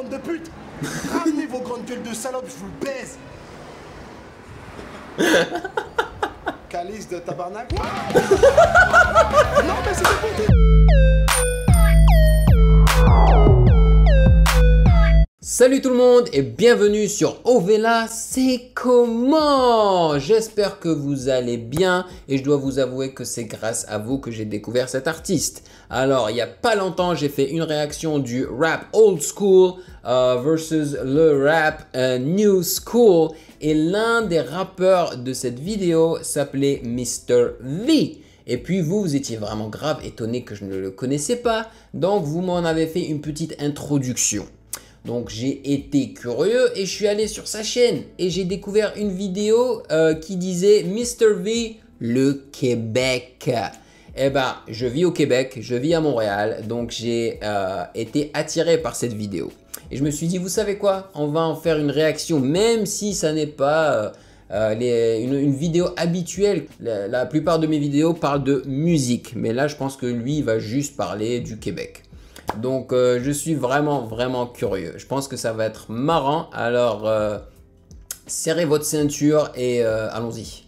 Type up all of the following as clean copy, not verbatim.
bande de putes. Ramenez vos grandes gueules de salopes, je vous le baise. Calice de tabarnak. Non, mais c'était pour toi. Salut tout le monde et bienvenue sur Ovela, c'est comment? J'espère que vous allez bien et je dois vous avouer que c'est grâce à vous que j'ai découvert cet artiste. Alors il n'y a pas longtemps j'ai fait une réaction du rap old school versus le rap new school et l'un des rappeurs de cette vidéo s'appelait Mr. V. Et puis vous étiez vraiment grave étonné que je ne le connaissais pas, donc vous m'en avez fait une petite introduction. Donc j'ai été curieux et je suis allé sur sa chaîne et j'ai découvert une vidéo qui disait Mr. V, le Québec. Eh ben, je vis au Québec, je vis à Montréal, donc j'ai été attiré par cette vidéo. Et je me suis dit, vous savez quoi? On va en faire une réaction, même si ça n'est pas une vidéo habituelle. La plupart de mes vidéos parlent de musique, mais là je pense que lui il va juste parler du Québec. Donc je suis vraiment curieux. Je pense que ça va être marrant. Alors serrez votre ceinture et allons-y.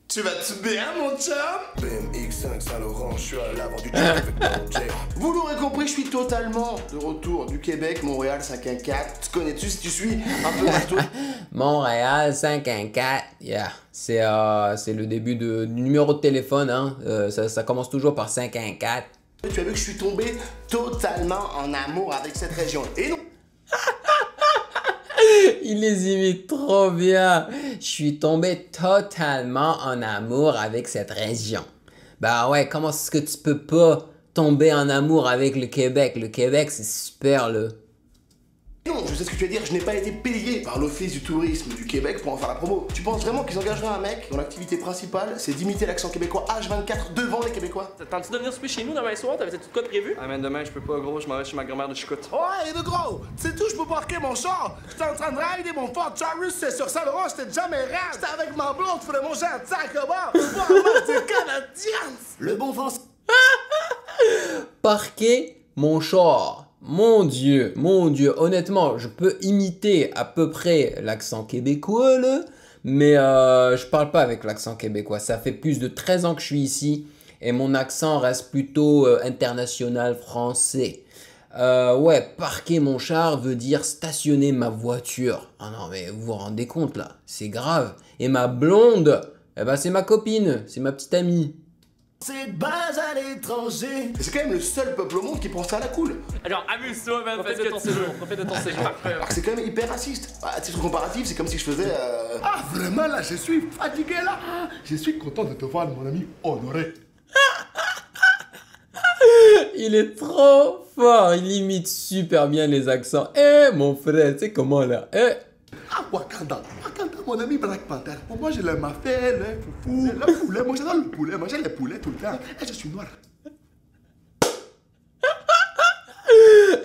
Tu vas-tu bien, mon chum? BMX5 Saint-Laurent, je suis à l'avant du jet avec mon jet. Vous l'aurez compris, je suis totalement de retour du Québec, Montréal 514. Tu connais-tu si tu suis un peu partout? Montréal 514, yeah. C'est le début du numéro de téléphone, hein. Ça commence toujours par 514. Tu as vu que je suis tombé totalement en amour avec cette région. Et non! Il les imite trop bien. Je suis tombé totalement en amour avec cette région. Bah ouais, comment est-ce que tu peux pas tomber en amour avec le Québec? Le Québec, c'est super, le... Non, je sais ce que tu veux dire, je n'ai pas été payé par l'Office du tourisme du Québec pour en faire la promo. Tu penses vraiment qu'ils engageraient un mec dont l'activité principale, c'est d'imiter l'accent québécois H24 devant les Québécois? T'attends-tu de venir souper chez nous demain soir? T'avais-tu tout quoi de prévu? Ah, mais demain, je peux pas, gros, je m'en vais chez ma grand-mère de Chicoute. Ouais, de gros! Tu sais tout, je peux parquer mon char! J'étais en train de rider mon Ford Taurus, c'est sur Saint-Laurent, j'étais jamais rare! J'étais avec ma blonde, je faisais manger un sac au bord! C'est canadien! Le bon français! Parquer mon char. Mon Dieu, honnêtement, je peux imiter à peu près l'accent québécois, là, mais je parle pas avec l'accent québécois. Ça fait plus de 13 ans que je suis ici et mon accent reste plutôt international français. Ouais, parquer mon char veut dire stationner ma voiture. Ah non, mais vous vous rendez compte, là, c'est grave. Et ma blonde, eh ben, c'est ma copine, c'est ma petite amie. C'est de base à l'étranger. C'est quand même le seul peuple au monde qui pense ça à la cool. Alors amuse-toi, man, profite de ton séjour. Profite de ton séjour. Alors que c'est quand même hyper raciste. À titre comparatif, c'est comme si je faisais. Ah, vraiment, là, je suis fatigué, là. Je suis content de te voir, mon ami Honoré. Il est trop fort, il imite super bien les accents. Eh, mon frère, tu sais comment là? Eh. Ah, Wakanda, mon ami Black Panther. Pour moi, je l'aime à faire, le foufou, le poulet. Moi, j'adore le poulet. Manger les poulets tout le temps. Et je suis noir.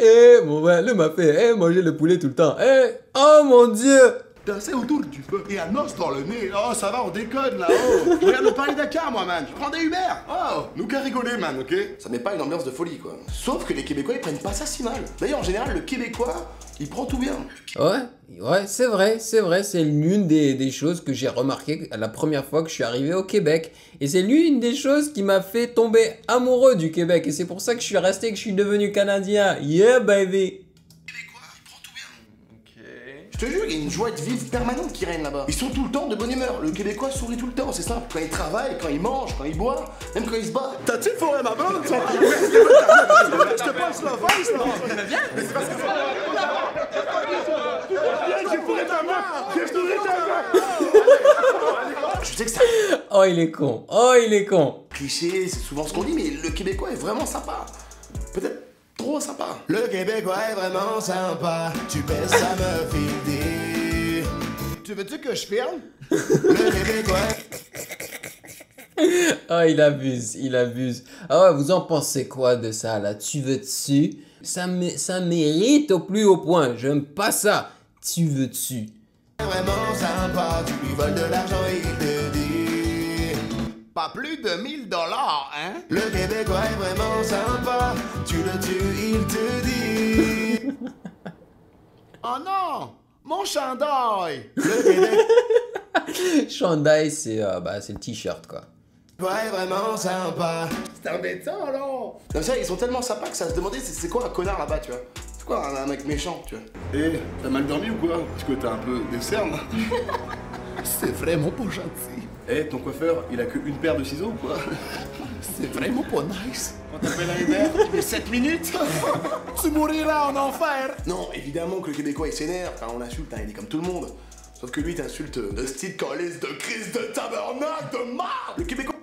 Eh, mon frère, le m'a fait, eh, manger le poulet tout le temps. Eh, oh mon Dieu! Danser autour du feu et un os dans le nez. Oh, ça va, on déconne là-haut. Je regarde le Paris Dakar, moi, man. Je prends des Uber. Oh, nous qu'à rigoler, man, ok? Ça met pas une ambiance de folie, quoi. Sauf que les Québécois, ils prennent pas ça si mal. D'ailleurs, en général, le Québécois, il prend tout bien. Ouais, c'est vrai. C'est l'une des choses que j'ai remarqué la première fois que je suis arrivé au Québec. Et c'est l'une des choses qui m'a fait tomber amoureux du Québec. Et c'est pour ça que je suis resté, que je suis devenu Canadien. Yeah, baby! Je te jure, il y a une joie de vivre permanente qui règne là-bas. Ils sont tout le temps de bonne humeur. Le Québécois sourit tout le temps, c'est simple. Quand il travaille, quand il mange, quand il boit, même quand il se bat. T'as-tu fourré ma blonde? Je te passe la face, là. Viens, mais c'est parce que j'ai fourré ta main. J'ai fourré ta main. Je sais que ça... Oh, il est con. Cliché, c'est souvent ce qu'on dit, mais le Québécois est vraiment sympa. Peut-être trop sympa. Le Québécois est vraiment sympa. Tu baisses, ça me fait des... Tu veux-tu que je filme? Le Québécois... Oh, il abuse. Ah ouais, vous en pensez quoi de ça, là? Tu veux-tu? Ça mérite au plus haut point. J'aime pas ça. Tu veux-tu? Vraiment sympa. Tu lui voles de l'argent et il te dit... Pas plus de 1000 $, hein? Le Québécois est vraiment sympa. tu le tues, il te dit. Oh non, mon chandail. Le Québec. Chandail, c'est le t-shirt, quoi. Ouais, vraiment sympa. C'est embêtant, non? Comme ça, ils sont tellement sympas que ça se demandait c'est quoi un connard là-bas, tu vois. C'est quoi un mec méchant, tu vois. Eh, t'as mal dormi ou quoi? Parce que t'as un peu des cernes. C'est vraiment pas gentil. Eh, ton coiffeur, il a que une paire de ciseaux ou quoi? C'est vraiment pas nice. Quand t'appelles un Uber, tu mets 7 minutes. Tu mourras en enfer. Non, évidemment que le Québécois il s'énerve, enfin on l'insulte, hein, il est comme tout le monde. Sauf que lui t'insulte de style calice de crise de tabernacle de marde. Le Québécois.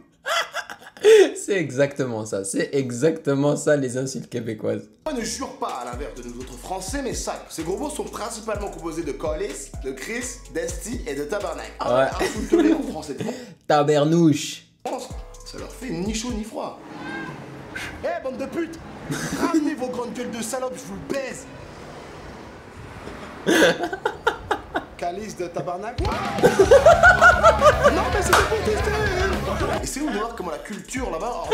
C'est exactement ça les insultes québécoises. Ne jure pas à l'inverse de nous autres français, mais ça, ces gros mots sont principalement composés de calice, de cris, d'esti et de tabernacle. Ah ouais, insulte-les en français. Tabernouche. Ça leur fait ni chaud ni froid. Eh, bande de putes! Ramenez vos grandes gueules de salopes, je vous le baise! Calice de tabarnak? Non, mais c'était pour tester! Et c'est ouf de voir comment la culture là-bas,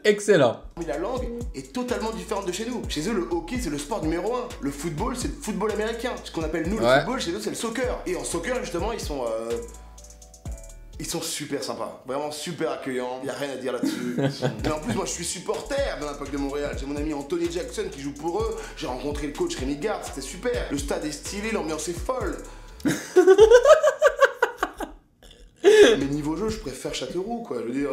Excellent. la langue est totalement différente de chez nous. Chez eux, le hockey, c'est le sport numéro 1. Le football, c'est le football américain. Ce qu'on appelle nous le football, chez eux, c'est le soccer. Et en soccer, justement, ils sont super sympas, vraiment super accueillants, y a rien à dire là-dessus. Et en plus, moi je suis supporter de l'Impact de Montréal. J'ai mon ami Anthony Jackson qui joue pour eux. J'ai rencontré le coach Rémi Garde, c'était super. Le stade est stylé, l'ambiance est folle. Mais niveau jeu, je préfère Châteauroux, quoi, je veux dire.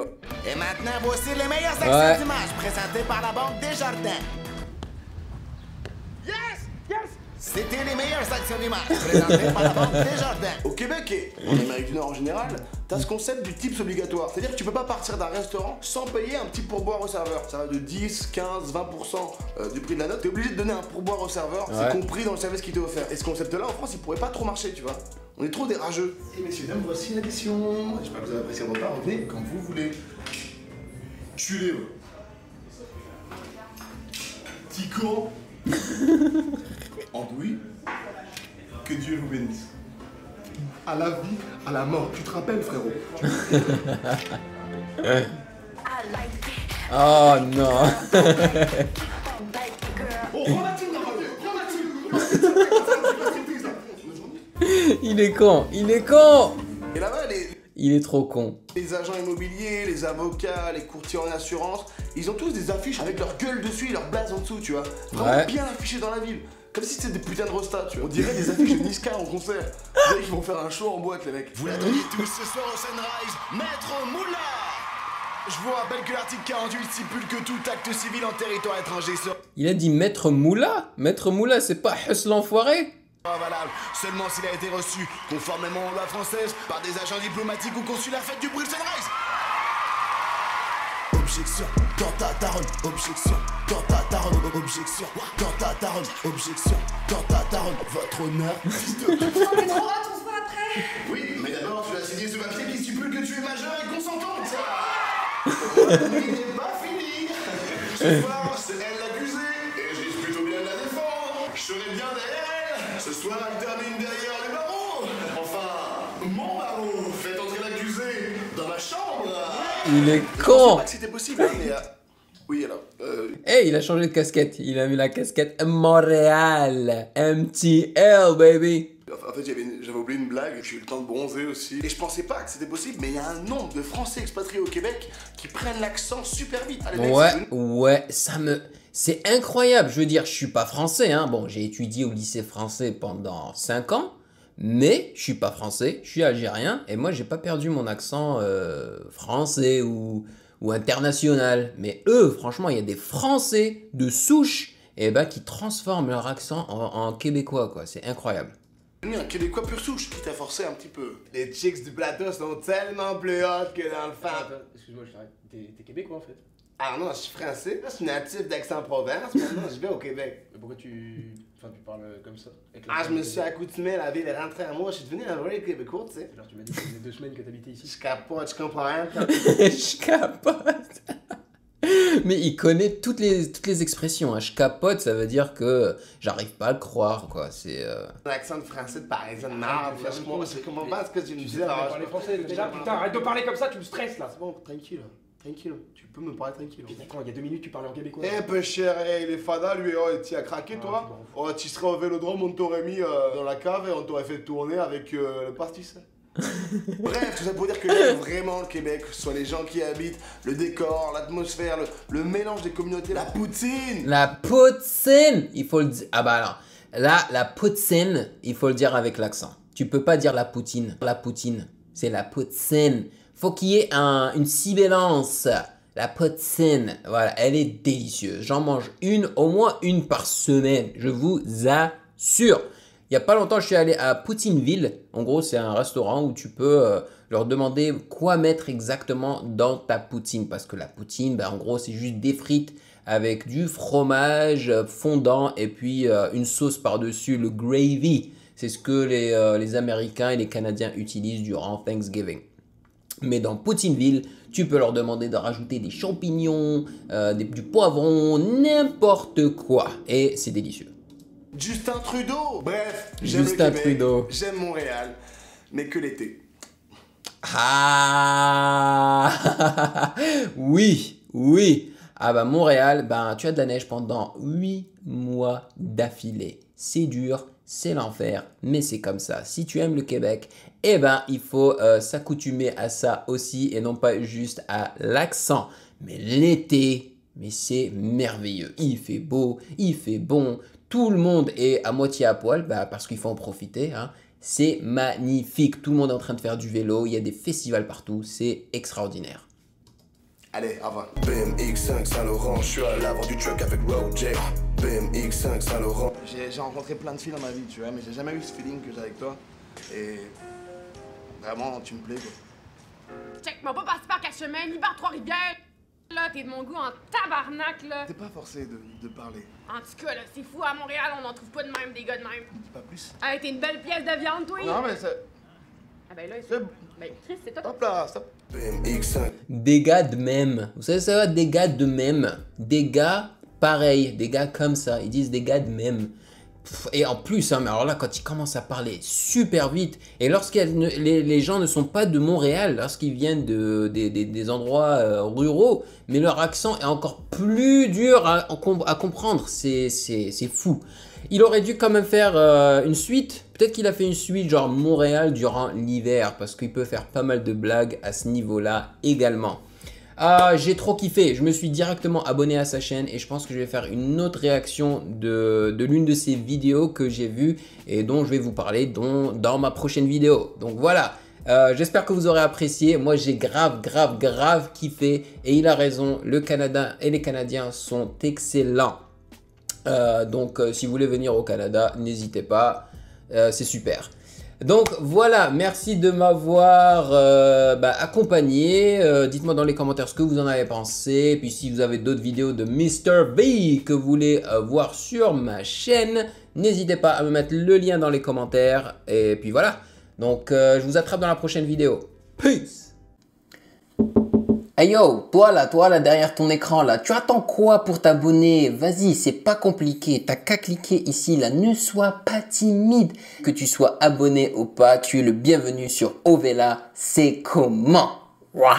Et maintenant, voici les meilleures actions du match, présentées par la Banque Desjardins. C'était les meilleures actions du match, présentées par la Banque Desjardins. Au Québec et en Amérique du Nord en général, t'as ce concept du tips obligatoire. C'est-à-dire que tu peux pas partir d'un restaurant sans payer un petit pourboire au serveur. Ça va de 10, 15, 20% du prix de la note. T'es obligé de donner un pourboire au serveur, c'est compris dans le service qui t'est offert. Et ce concept-là, en France, il pourrait pas trop marcher, tu vois. On est trop des rageux. Et messieurs, dames, voici l'addition. J'espère que vous avez apprécié mon repas. Revenez quand vous voulez. Je suis libre. Tico. Andouille, que Dieu vous bénisse. À la vie, à la mort, tu te rappelles, frérot? Oh non. Oh, Il est con. et là-bas, Il est trop con. les agents immobiliers, les avocats, les courtiers en assurance, ils ont tous des affiches avec leur gueule dessus et leur blaze en dessous, tu vois. Vraiment bien affichés dans la ville. Comme si c'était des putains de rostas, tu vois. On dirait des affiches de Niska en concert. On dirait qu'ils vont faire un show en boîte, les mecs. Vous l'attendiez tous ce soir au Sunrise, Maître Moula. Je vous rappelle que l'article 48 stipule que tout acte civil en territoire étranger sera Il a dit Maître Moula? Maître Moula, c'est pas Huss l'enfoiré? valable seulement s'il a été reçu conformément aux lois françaises par des agents diplomatiques ou consulaires. Faites du bruit le Sunrise. Objection, dans ta daronne, objection, dans ta daronne, objection, dans ta daronne, objection, dans ta daronne, votre honneur, fils de... On est trop hot, on se voit après. Oui, mais d'abord tu as signé ce papier qui stipule que tu es majeur et consentante. La nuit n'est pas finie. Ce soir, c'est elle l'accusée, et je risque plutôt bien de la défendre. Je serai bien derrière elle. Ce soir, elle termine derrière le barreau. Enfin, mon barreau. Faites entrer l'accusé dans ma chambre. Il est Je con. pensais pas que c'était possible, mais... Oui, alors... Hey, il a changé de casquette. Il a mis la casquette Montréal. MTL, baby. En fait, j'avais oublié une blague, j'ai eu le temps de bronzer aussi. Et je pensais pas que c'était possible, mais il y a un nombre de Français expatriés au Québec qui prennent l'accent super vite. Ah, les mecs, Ouais, c'est incroyable. Je veux dire, je suis pas français, hein. Bon, j'ai étudié au lycée français pendant 5 ans, mais je suis pas français, je suis algérien, et moi, j'ai pas perdu mon accent français ou international. Mais eux, franchement, il y a des Français de souche, qui transforment leur accent en québécois, quoi. C'est incroyable. un Québécois pur souche qui t'a forcé un petit peu. Les chicks du plateau sont tellement plus hautes que dans le fan. Excuse-moi, je t'arrête. T'es québécois en fait. Ah non, je suis français, je suis natif d'Aix-en-Provence, maintenant je vais au Québec. Mais pourquoi tu parles comme ça avec Ah, je me suis accoutumé, la ville est rentrée à moi, je suis devenu un vrai Québécois, tu sais. Genre, tu m'as dit que ça faisait 2 semaines que t'habitais ici. Je capote, je comprends rien. Je capote. Mais il connaît toutes les expressions. Hein. Je capote, ça veut dire que j'arrive pas à le croire, quoi. C'est. L'accent de français de parisien de merde, je comprends pas ce que tu me disais. Parler français déjà, putain, arrête de parler comme ça, tu me stresses là. C'est bon, tranquille. Tranquille, tu peux me parler tranquille. Puis quand il y a 2 minutes, tu parlais en québécois. Eh, peu cher, eh, il est fada lui, oh, tu as craqué Ah, toi? Oh, tu serais au vélodrome, on t'aurait mis dans la cave et on t'aurait fait tourner avec le pastis. Bref, tout ça pour dire que j'aime vraiment le Québec, que ce soit les gens qui y habitent, le décor, l'atmosphère, le mélange des communautés, la poutine. La poutine, il faut le dire. Ah bah alors, là, la poutine, il faut le dire avec l'accent. Tu peux pas dire la poutine. La poutine, c'est la poutine. Faut qu'il y ait une sibilance. La poutine, voilà, elle est délicieuse. J'en mange au moins une par semaine, je vous assure. Il n'y a pas longtemps, je suis allé à Poutineville. En gros, c'est un restaurant où tu peux leur demander quoi mettre exactement dans ta poutine. Parce que la poutine, ben, en gros, c'est juste des frites avec du fromage fondant et puis une sauce par-dessus, le gravy. C'est ce que les Américains et les Canadiens utilisent durant Thanksgiving. Mais dans Poutineville, tu peux leur demander de rajouter des champignons, du poivron, n'importe quoi. Et c'est délicieux. Justin Trudeau. Bref, j'aime le Justin Québec, Trudeau. j'aime Montréal, mais que l'été. Ah oui, oui. Ah bah Montréal, ben, tu as de la neige pendant 8 mois d'affilée. C'est dur, c'est l'enfer, mais c'est comme ça. Si tu aimes le Québec, eh ben, il faut s'accoutumer à ça aussi et non pas juste à l'accent. Mais l'été, mais c'est merveilleux. Il fait beau, il fait bon. Tout le monde est à moitié à poil bah, parce qu'il faut en profiter. Hein. C'est magnifique. Tout le monde est en train de faire du vélo. Il y a des festivals partout. C'est extraordinaire. Allez, au revoir. BMX5 Saint-Laurent, je suis à l'avant du truck avec Road Jack. BMX5 Saint-Laurent. J'ai rencontré plein de filles dans ma vie, tu vois, mais j'ai jamais eu ce feeling que j'ai avec toi. Et vraiment, tu me plais, quoi. Check, m'a pas passé par Quatre-Chemins, ni par Trois-Rivières. Là, t'es de mon goût en tabarnak, là. T'es pas forcé de parler. En tout cas, là, c'est fou, à Montréal, on n'en trouve pas de même, des gars de même. Dis pas plus. Hey, t'es une belle pièce de viande, toi. Non, mais ça... Ah ben là, C'est... ben, Chris, c'est toi. Hop là, stop. BMX5. Des gars de même. Vous savez ça va, des gars de même. Des gars pareils, des gars comme ça. Ils disent des gars de même. Et en plus, hein, mais alors là, quand ils commencent à parler super vite, et les gens ne sont pas de Montréal, lorsqu'ils viennent des endroits ruraux, mais leur accent est encore plus dur à comprendre. C'est fou. Il aurait dû quand même faire une suite. Peut-être qu'il a fait une suite genre Montréal durant l'hiver, parce qu'il peut faire pas mal de blagues à ce niveau-là également. Ah, j'ai trop kiffé, je me suis directement abonné à sa chaîne et je pense que je vais faire une autre réaction de l'une de ses vidéos que j'ai vues et dont je vais vous parler dans ma prochaine vidéo. Donc voilà, j'espère que vous aurez apprécié. Moi j'ai grave kiffé et il a raison, le Canada et les Canadiens sont excellents. Donc si vous voulez venir au Canada, n'hésitez pas, c'est super. Donc voilà, merci de m'avoir accompagné. Dites-moi dans les commentaires ce que vous en avez pensé. Et puis si vous avez d'autres vidéos de Mr. V que vous voulez voir sur ma chaîne, n'hésitez pas à me mettre le lien dans les commentaires. Et puis voilà, donc je vous attrape dans la prochaine vidéo. Peace! Hey yo, toi là derrière ton écran là, tu attends quoi pour t'abonner? Vas-y, c'est pas compliqué, t'as qu'à cliquer ici là, ne sois pas timide. Que tu sois abonné ou pas, tu es le bienvenu sur Ovela, c'est comment? Ouah.